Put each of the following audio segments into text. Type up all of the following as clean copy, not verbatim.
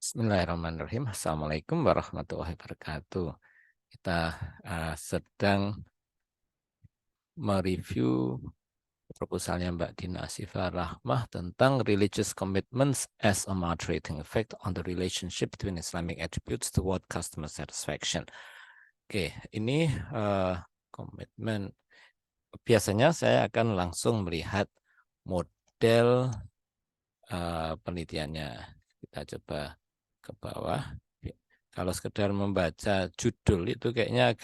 Bismillahirrahmanirrahim. Assalamualaikum warahmatullahi wabarakatuh. Kita sedang mereview proposalnya Mbak Dina Asifah Rahmah tentang religious commitments as a moderating effect on the relationship between Islamic attributes toward customer satisfaction. Oke, ini komitmen. Biasanya saya akan langsung melihat model penelitiannya. Kita coba ke bawah. Kalau sekedar membaca judul itu kayaknya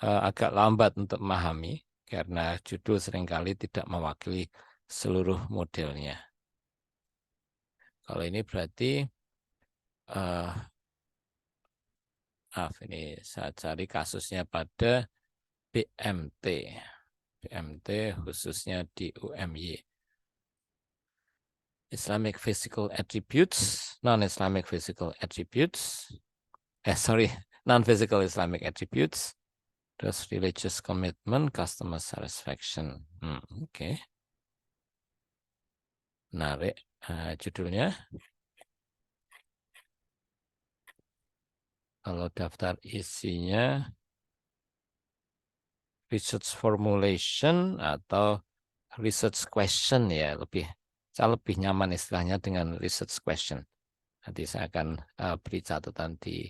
agak lambat untuk memahami karena judul seringkali tidak mewakili seluruh modelnya. Kalau ini berarti ini saya cari kasusnya pada BMT. BMT khususnya di UMY. Islamic physical attributes, non-Islamic physical attributes, non-physical Islamic attributes, terus religious commitment, customer satisfaction. Oke. Menarik judulnya. Kalau daftar isinya research formulation atau research question ya, saya lebih nyaman istilahnya dengan research question. Nanti saya akan beri catatan di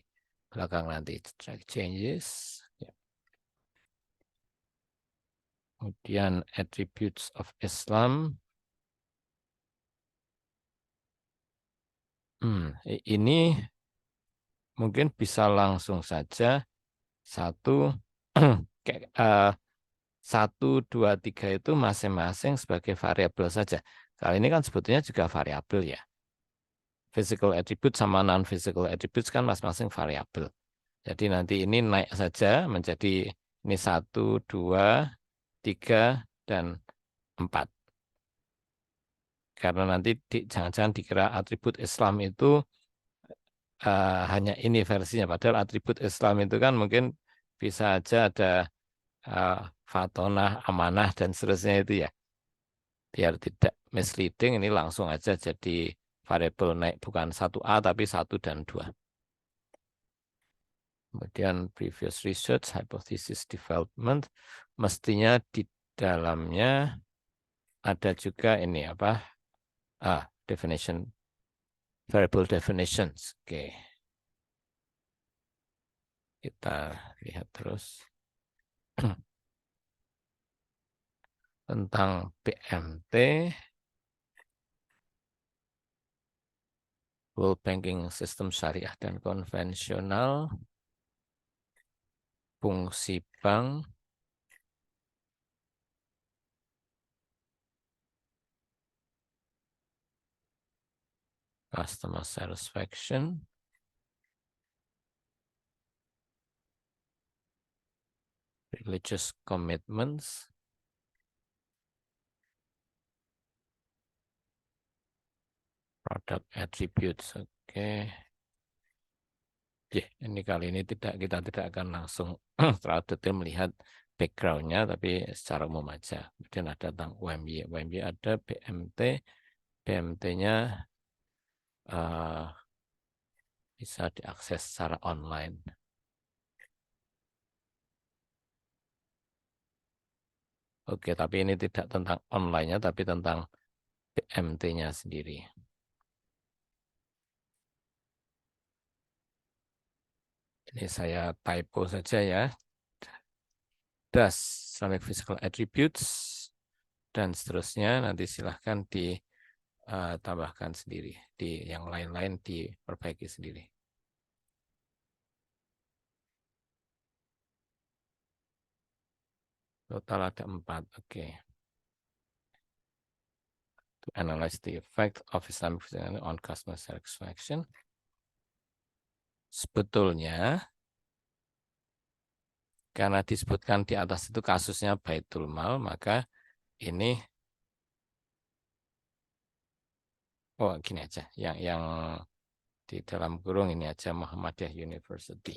belakang nanti. Track changes. Ya. Kemudian attributes of Islam. Ini mungkin bisa langsung saja satu, satu, dua, tiga itu masing-masing sebagai variabel saja. Kali ini kan sebetulnya juga variabel ya. Physical attribute sama non-physical attributes kan masing-masing variabel. Jadi nanti ini naik saja menjadi ini 1, 2, 3, dan 4. Karena nanti jangan-jangan dikira atribut Islam itu hanya ini versinya. Padahal atribut Islam itu kan mungkin bisa aja ada fatonah, amanah, dan seterusnya itu ya. Biar tidak misleading, ini langsung aja jadi variabel naik bukan 1A tapi 1 dan 2. Kemudian previous research, hypothesis development, mestinya di dalamnya ada juga ini apa? Definition, variable definitions. Oke. Kita lihat terus. Tentang BMT, World Banking System Syariah dan Konvensional, fungsi bank, customer satisfaction, religious commitments, product attributes. Oke. Ini kali ini kita tidak akan langsung terlalu detail melihat background-nya, tapi secara umum aja. Kemudian ada tentang UMY. UMY ada BMT. BMT-nya bisa diakses secara online. Oke, tapi ini tidak tentang online-nya, tapi tentang BMT-nya sendiri. Ini saya typo saja ya. Das Islamic Physical Attributes dan seterusnya, nanti silahkan ditambahkan sendiri. Di yang lain-lain diperbaiki sendiri. Total ada 4. Oke. To analyze the effect of Islamic Physical on customer satisfaction. Sebetulnya karena disebutkan di atas itu kasusnya Baitul Mal, maka ini gini aja, yang di dalam kurung ini aja, Muhammadiyah University.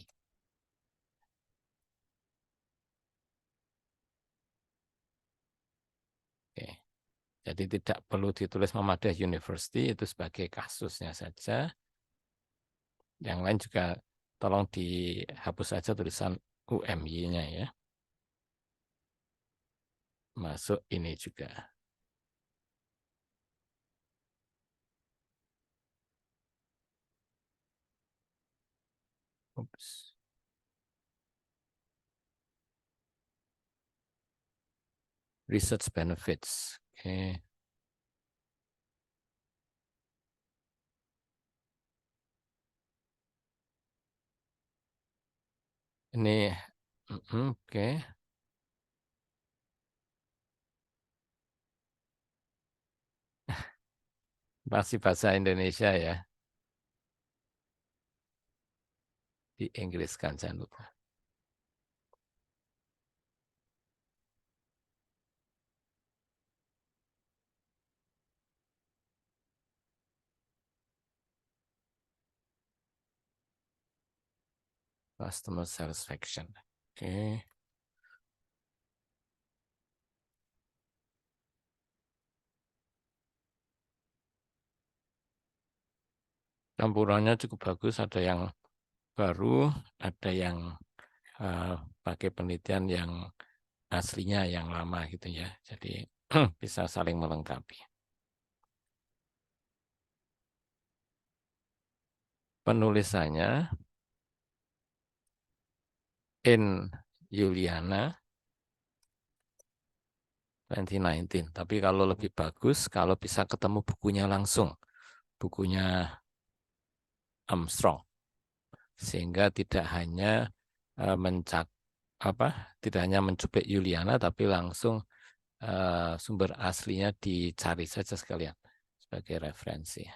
Oke. Jadi tidak perlu ditulis Muhammadiyah University, itu sebagai kasusnya saja. Yang lain juga tolong dihapus saja tulisan UMY-nya ya. Masuk ini juga. Oops. Research benefits. Oke. Ini oke. Masih bahasa Indonesia ya. Di Inggris kan jangan lupa. Customer satisfaction. Oke. Campurannya cukup bagus. Ada yang baru, ada yang pakai penelitian yang aslinya yang lama gitu ya. Jadi bisa saling melengkapi. Penulisannya in Juliana 2019. Tapi kalau lebih bagus, kalau bisa ketemu bukunya langsung, bukunya Armstrong, sehingga tidak hanya mencak apa, tidak hanya mencubit Juliana, tapi langsung sumber aslinya dicari saja sekalian sebagai referensi.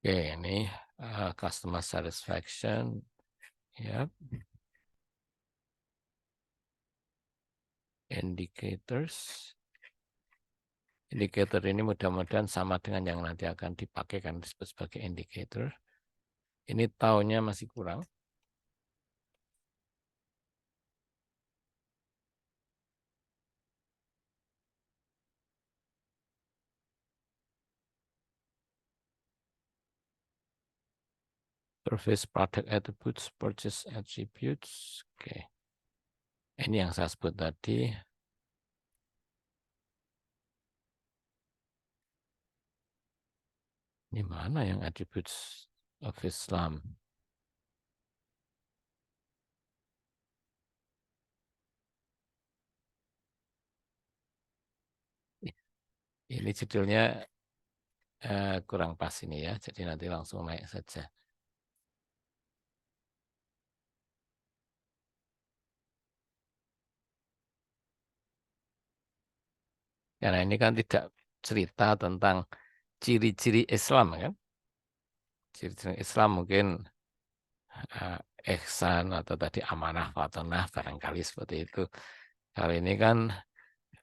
Oke, ini customer satisfaction, ya, indicators. Indikator ini mudah-mudahan sama dengan yang nanti akan dipakai kan disebut sebagai indikator. Ini tahunnya masih kurang. Service product attributes, purchase attributes. Oke. Ini yang saya sebut tadi. Ini mana yang attributes of Islam? Ini judulnya kurang pas ini ya. Jadi nanti langsung naik saja. Karena ini kan tidak cerita tentang ciri-ciri Islam kan. Ciri-ciri Islam mungkin uh, ihsan atau tadi amanah fatonah barangkali seperti itu. Kali ini kan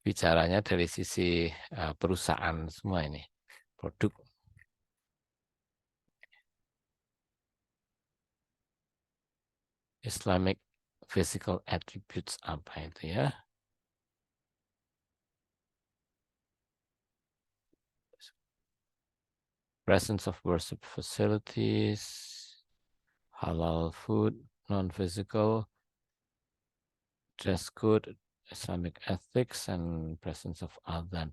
bicaranya dari sisi perusahaan semua ini. Produk Islamic physical attributes apa itu ya? Presence of worship facilities, halal food, non-physical, dress code, Islamic ethics, and presence of adhan.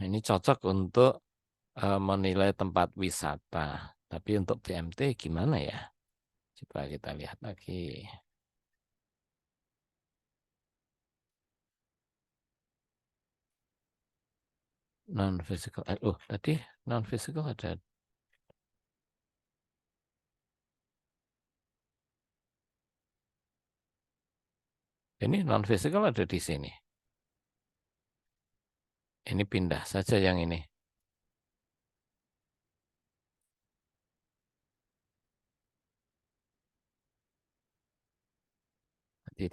Ini cocok untuk menilai tempat wisata. Tapi untuk BMT gimana ya? Coba kita lihat lagi. Non-physical. Tadi non-physical ada. Ini non-physical ada di sini. Ini pindah saja yang ini. Jadi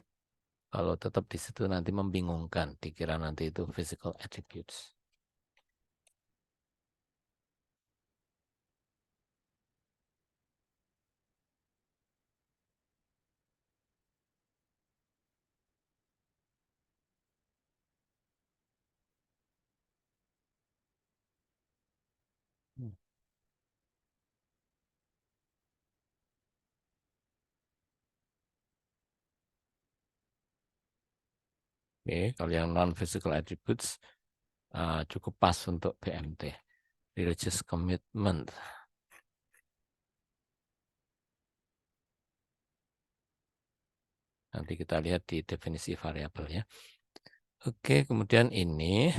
kalau tetap di situ nanti membingungkan, dikira nanti itu physical attributes. Oke, kalau yang non physical attributes cukup pas untuk BMT, religious commitment. Nanti kita lihat di definisi variabel ya. Oke, kemudian ini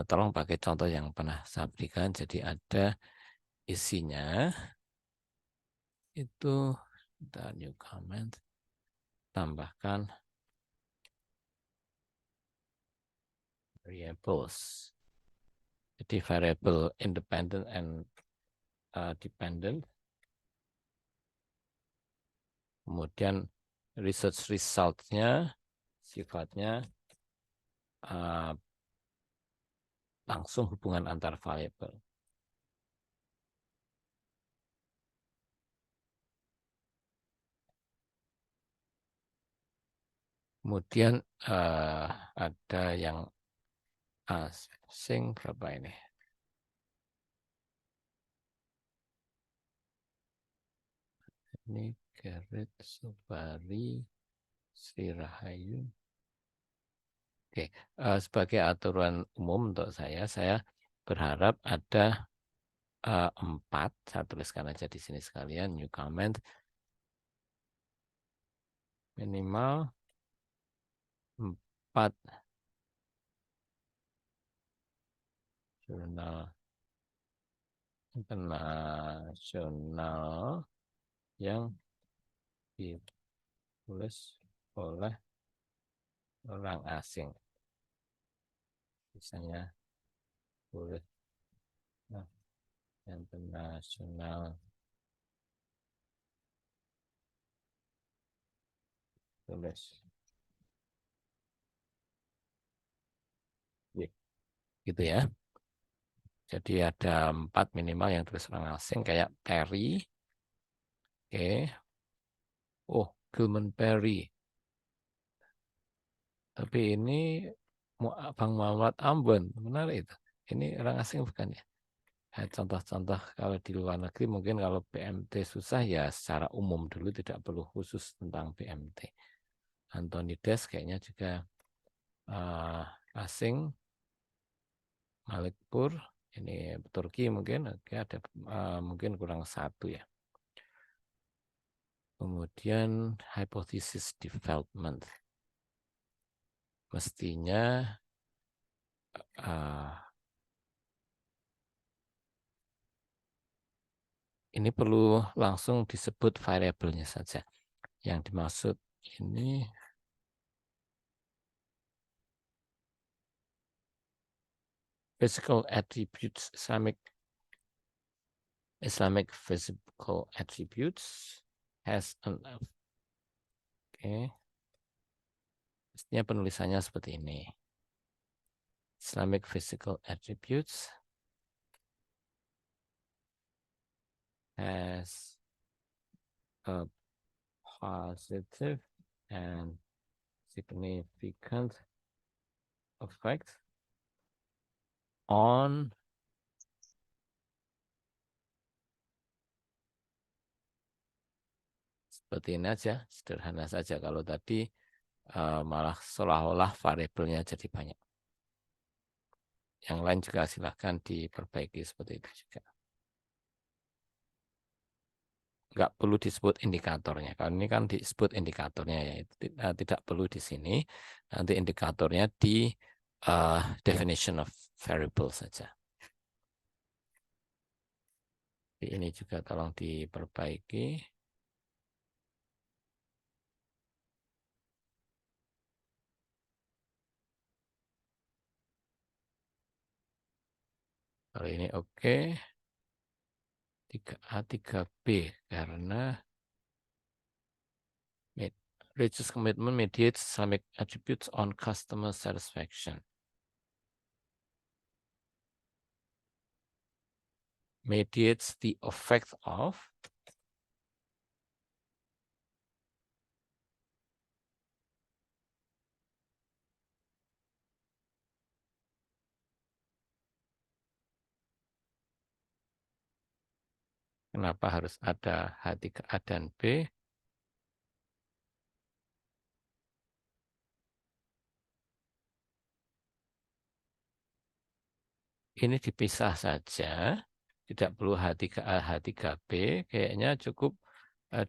tolong pakai contoh yang pernah saya berikan. Jadi ada isinya itu kita new comment, tambahkan variables. Jadi variable independent and dependent. Kemudian research result-nya sifatnya langsung hubungan antar variabel. Kemudian ada yang asing berapa ini? Ini Gerrit Subari Sri Rahayu. Oke, sebagai aturan umum untuk saya berharap ada 4. Saya tuliskan aja di sini sekalian, new comment. Minimal 4 jurnal internasional yang ditulis oleh orang asing. Misalnya tulis internasional tulis. Gitu ya. Jadi ada 4 minimal yang tulis orang asing kayak Perry. Oke. Oh, Gilman Perry. Tapi ini Bang Muhammad Ambon, menarik itu. Ini orang asing bukan ya? Contoh-contoh kalau di luar negeri mungkin kalau BMT susah ya secara umum dulu, tidak perlu khusus tentang BMT. Anthony Des kayaknya juga asing. Malik Pur, ini Turki mungkin, oke, ada mungkin kurang 1 ya. Kemudian hypothesis development. Mestinya ini perlu langsung disebut variabelnya saja. Yang dimaksud ini physical attributes, Islamic physical attributes has an mestinya penulisannya seperti ini. Islamic physical attributes has a positive and significant effect on seperti ini aja, sederhana saja. Kalau tadi malah seolah-olah variabelnya jadi banyak. Yang lain juga silahkan diperbaiki seperti itu juga. Nggak perlu disebut indikatornya. Kalau ini kan disebut indikatornya ya, tidak perlu di sini. Nanti indikatornya di definition of variable saja. Ini juga tolong diperbaiki. Kalau ini oke. 3A, 3B karena religious commitment mediates Islamic attributes on customer satisfaction. Mediates the effect of Kenapa harus ada H3A dan B? Ini dipisah saja, tidak perlu H3A, H3B, kayaknya cukup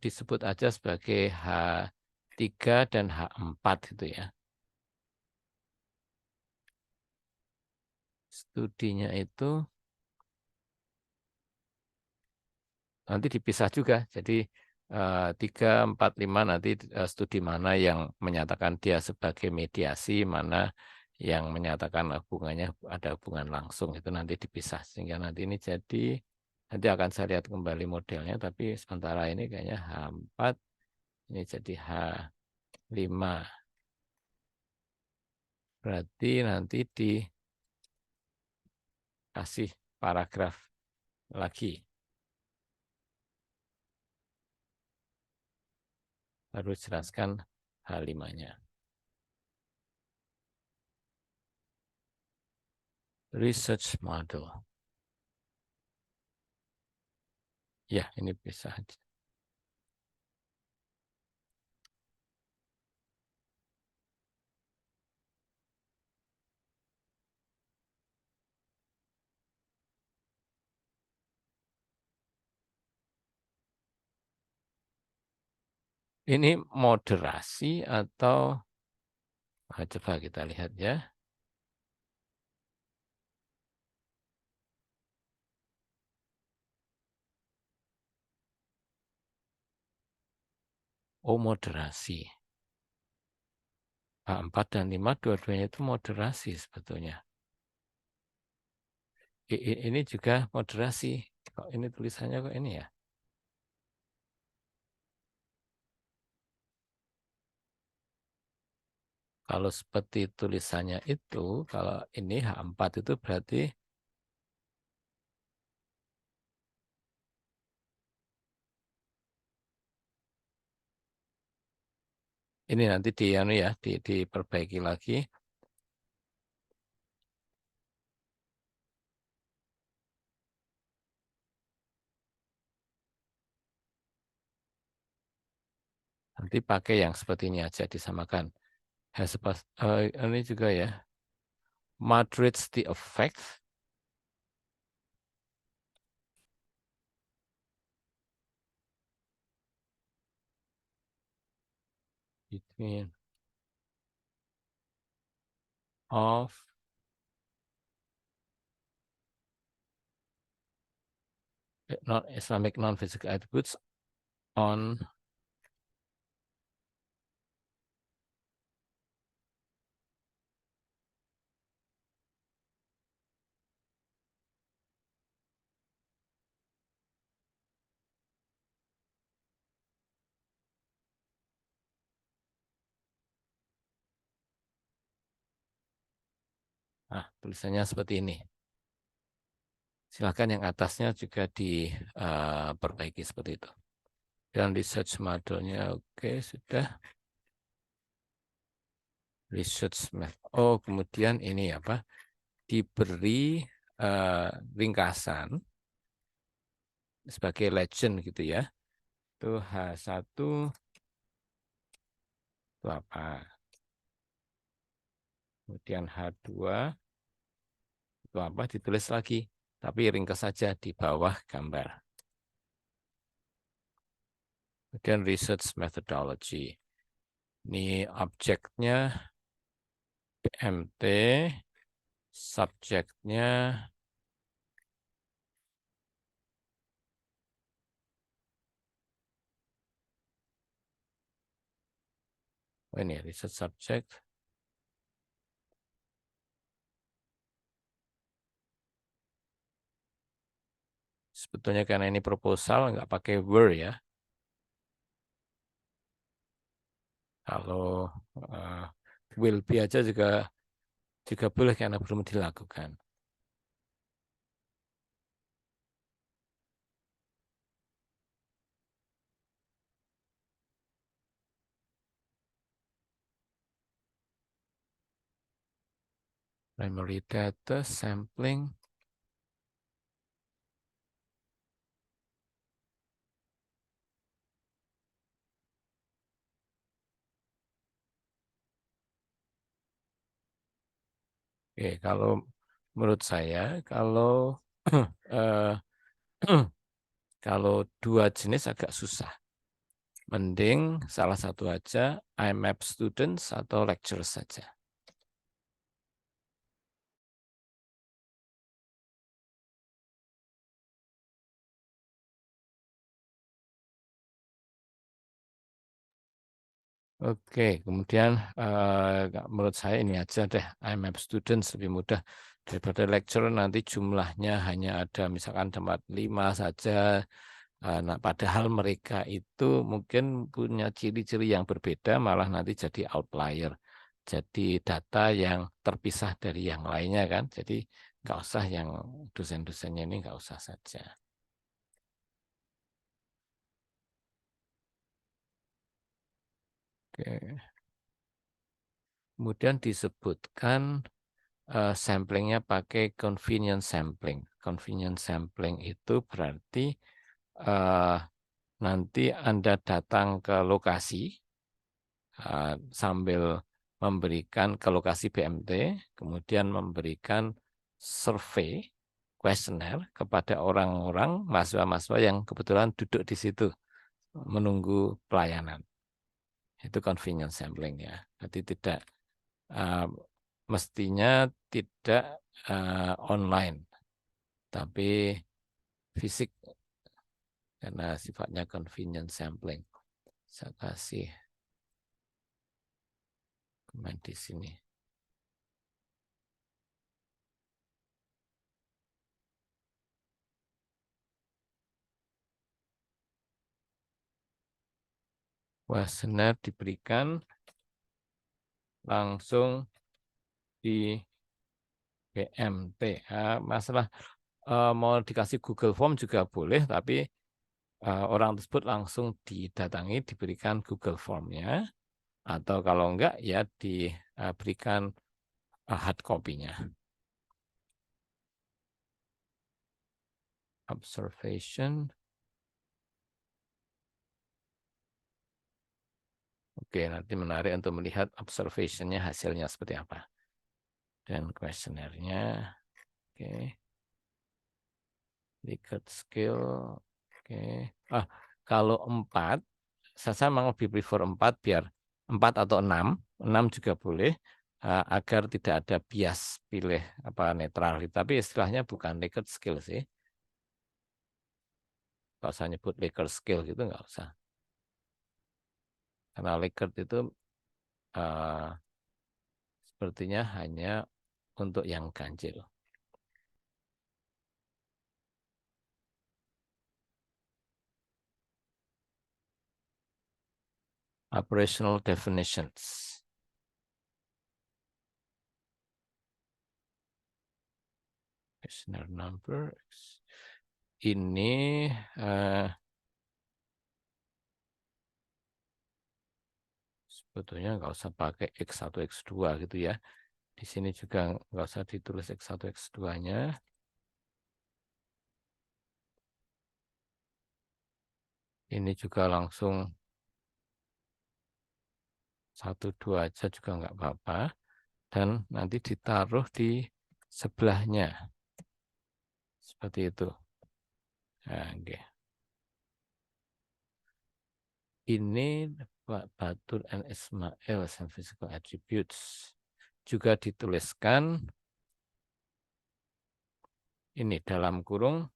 disebut aja sebagai H3 dan H4 itu ya. Studinya itu nanti dipisah juga, jadi 3, 4, 5 nanti studi mana yang menyatakan dia sebagai mediasi, mana yang menyatakan hubungannya ada hubungan langsung, itu nanti dipisah. Sehingga nanti ini jadi, nanti akan saya lihat kembali modelnya, tapi sementara ini kayaknya H4, ini jadi H5. Berarti nanti dikasih paragraf lagi, baru jelaskan H5-nya. Research model. Ya, ini bisa. Ini moderasi atau coba kita lihat ya. Oh, moderasi. A4 dan 5 dua-duanya itu moderasi sebetulnya. Ini juga moderasi. Kok ini tulisannya kok ini ya? Kalau seperti tulisannya itu, kalau ini H4 itu berarti ini nanti diperbaiki lagi. Nanti pakai yang seperti ini aja disamakan. Ini juga ya. Moderates the effects between of non-Islamic non-physical attributes on tulisannya seperti ini. Silakan yang atasnya juga diperbaiki seperti itu. Dan research modelnya oke, sudah. Research method. Oh, kemudian ini apa? Diberi ringkasan sebagai legend gitu ya. Itu H1 itu apa? Kemudian H2 itu apa? Ditulis lagi. Tapi ringkas saja di bawah gambar. Kemudian research methodology. Ini objeknya PMT, subjeknya ini research subject. Sebetulnya karena ini proposal nggak pakai were ya. Kalau uh, will be aja juga boleh karena belum dilakukan. Primary data sampling. Oke, kalau menurut saya, kalau eh, kalau dua jenis agak susah. Mending salah satu aja, IMAP students atau lecturers saja. Oke, kemudian menurut saya ini aja deh, IMAP students lebih mudah daripada lecturer nanti jumlahnya hanya ada misalkan tempat 5 saja. Nah, padahal mereka itu mungkin punya ciri-ciri yang berbeda, malah nanti jadi outlier. Jadi data yang terpisah dari yang lainnya kan. Jadi nggak usah yang dosen-dosennya ini nggak usah saja. Oke. Kemudian disebutkan samplingnya pakai convenience sampling. Convenience sampling itu berarti eh, nanti Anda datang ke lokasi sambil memberikan ke lokasi BMT, kemudian memberikan survei, kuesioner kepada orang-orang, mahasiswa-mahasiswa yang kebetulan duduk di situ menunggu pelayanan. Itu convenience sampling ya. Jadi tidak uh, mestinya tidak online, tapi fisik karena sifatnya convenience sampling. Saya kasih komen di sini. Kuesioner diberikan langsung di BMT. Masalah mau dikasih Google Form juga boleh, tapi orang tersebut langsung didatangi, diberikan Google Form-nya, atau kalau enggak ya diberikan hard copy-nya. Observation. Oke, nanti menarik untuk melihat observation-nya hasilnya seperti apa. Dan kuesionernya. Oke. Likert skill. Oke. Ah, kalau 4, saya memang lebih prefer 4 biar 4 atau 6 juga boleh agar tidak ada bias pilih apa netral. Tapi istilahnya bukan Likert skill sih. Kalau saya nyebut Likert skill gitu nggak usah. Karena Likert itu uh, sepertinya hanya untuk yang ganjil. Operational definitions. Questionnaire number. Ini sebetulnya nggak usah pakai X1, X2 gitu ya. Di sini juga nggak usah ditulis X1, X2-nya. Ini juga langsung 1, 2 aja juga nggak apa-apa. Dan nanti ditaruh di sebelahnya. Seperti itu. Nah, okay. Ini Pak Batur and Ismail and physical attributes. Juga dituliskan ini dalam kurung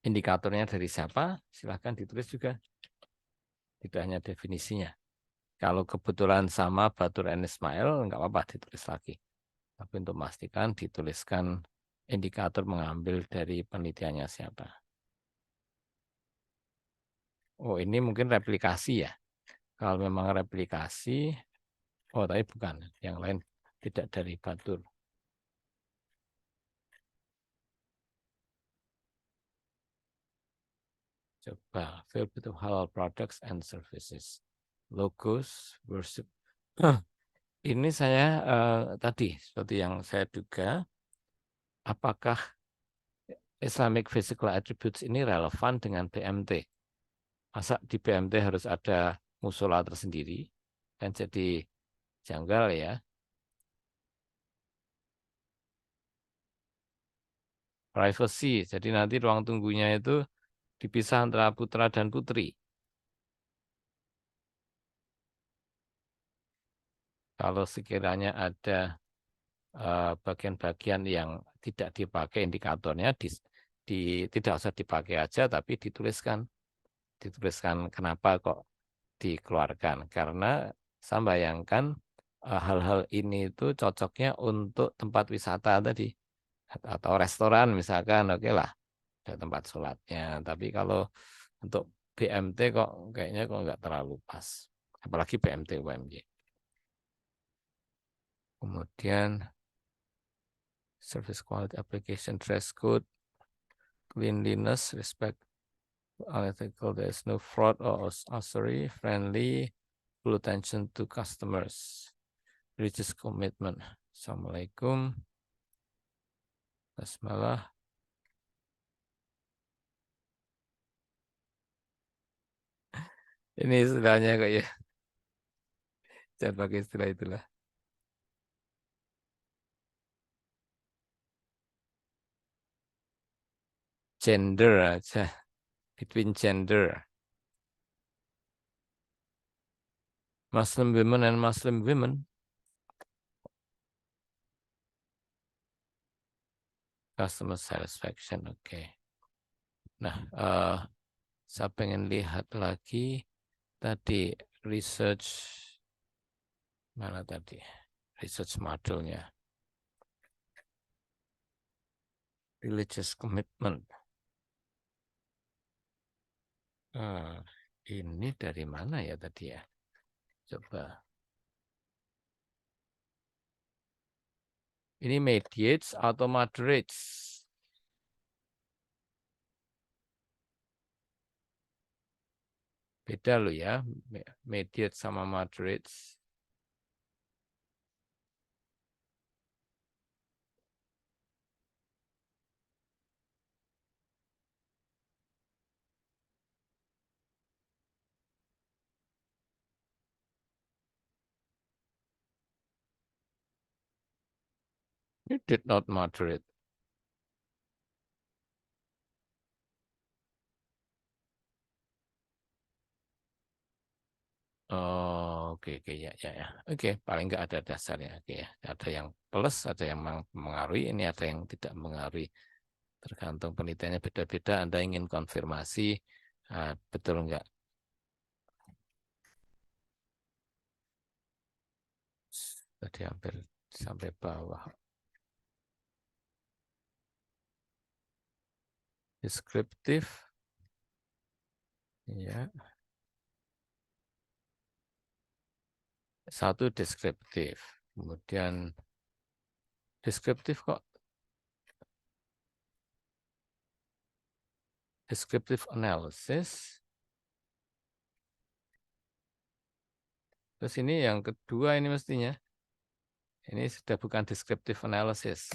indikatornya dari siapa, silahkan ditulis juga. Tidak hanya definisinya. Kalau kebetulan sama Batur and Ismail, nggak apa-apa ditulis lagi. Tapi untuk memastikan dituliskan indikator mengambil dari penelitiannya siapa. Oh, ini mungkin replikasi ya. Kalau memang replikasi, oh tapi bukan. Yang lain tidak dari Batur. Coba, fill with halal products and services. Logos, worship. Ini saya tadi, seperti yang saya duga, apakah Islamic Physical Attributes ini relevan dengan BMT? Masa di BMT harus ada musola tersendiri? Kan jadi janggal ya. privacy. Jadi nanti ruang tunggunya itu dipisah antara putra dan putri. Kalau sekiranya ada bagian-bagian yang tidak dipakai indikatornya, tidak usah dipakai aja, tapi dituliskan kenapa kok dikeluarkan. Karena saya bayangkan hal-hal ini itu cocoknya untuk tempat wisata tadi atau restoran misalkan, oke lah, ada tempat sholatnya. Tapi kalau untuk BMT kok kayaknya kok nggak terlalu pas, apalagi BMT UMY. Kemudian service quality application dress code, cleanliness, respect, unethical, there is no fraud or usury, friendly, full attention to customers, religious commitment. Assalamualaikum. Basmalah. Ini istilahnya kok ya. Jangan pakai istilah itulah. Gender aja. Between gender. Muslim women and Muslim women. Customer satisfaction. Oke. Okay. Nah, saya pengen lihat lagi tadi research mana tadi? Research modulnya. Religious commitment. Ini dari mana ya tadi ya? Coba. Ini mediates atau moderates? Beda loh ya, mediate sama moderates. You did not moderate. Oh, oke, oke, ya, ya, ya. Oke, paling nggak ada dasarnya. Oke, ya. Ada yang plus, ada yang mengaruhi, ini ada yang tidak mengaruhi. Tergantung penelitiannya beda-beda. Anda ingin konfirmasi, betul nggak? Tadi hampir sampai bawah. Deskriptif, ya. Satu deskriptif. Kemudian deskriptif kok descriptive analysis. Terus ini yang kedua ini mestinya. Ini sudah bukan descriptive analysis.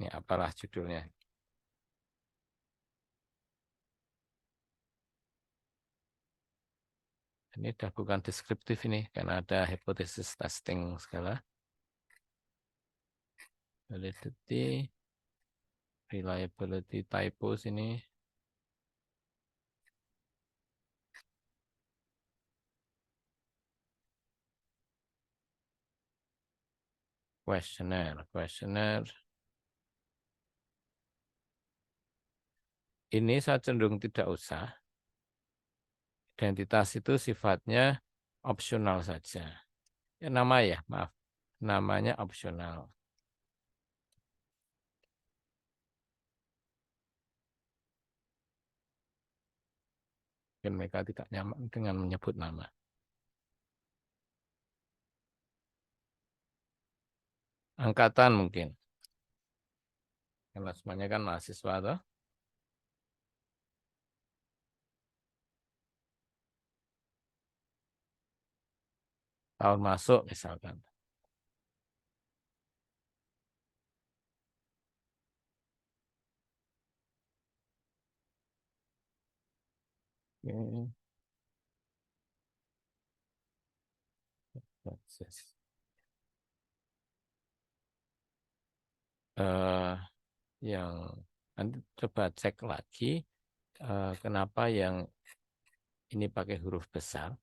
Ini apalah judulnya. Ini sudah bukan deskriptif ini, karena ada hypothesis testing segala. Validity, reliability, typos ini. Questionnaire. Ini saya cenderung tidak usah. Identitas itu sifatnya opsional saja. Ya, maaf. Namanya opsional. Mungkin mereka tidak nyaman dengan menyebut nama. Angkatan mungkin. Karena semuanya kan mahasiswa toh. Tahun masuk misalkan. Oke. yang nanti coba cek lagi kenapa yang ini pakai huruf besar,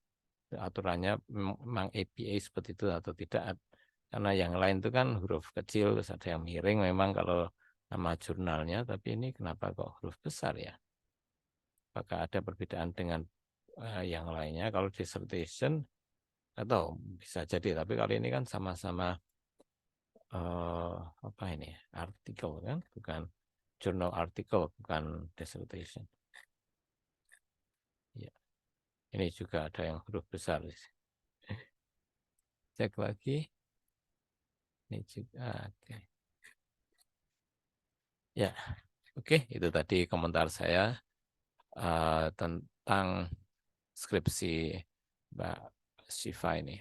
aturannya memang APA seperti itu atau tidak, karena yang lain itu kan huruf kecil, terus ada yang miring memang kalau nama jurnalnya, tapi ini kenapa kok huruf besar ya? Apakah ada perbedaan dengan yang lainnya? Kalau dissertation atau bisa jadi, tapi kali ini kan sama-sama apa ini, artikel kan, bukan journal artikel, bukan dissertation. Ya, ini juga ada yang huruf besar. Cek lagi, ini juga. Oke. Ya, oke, itu tadi komentar saya tentang skripsi Mbak Syifa ini.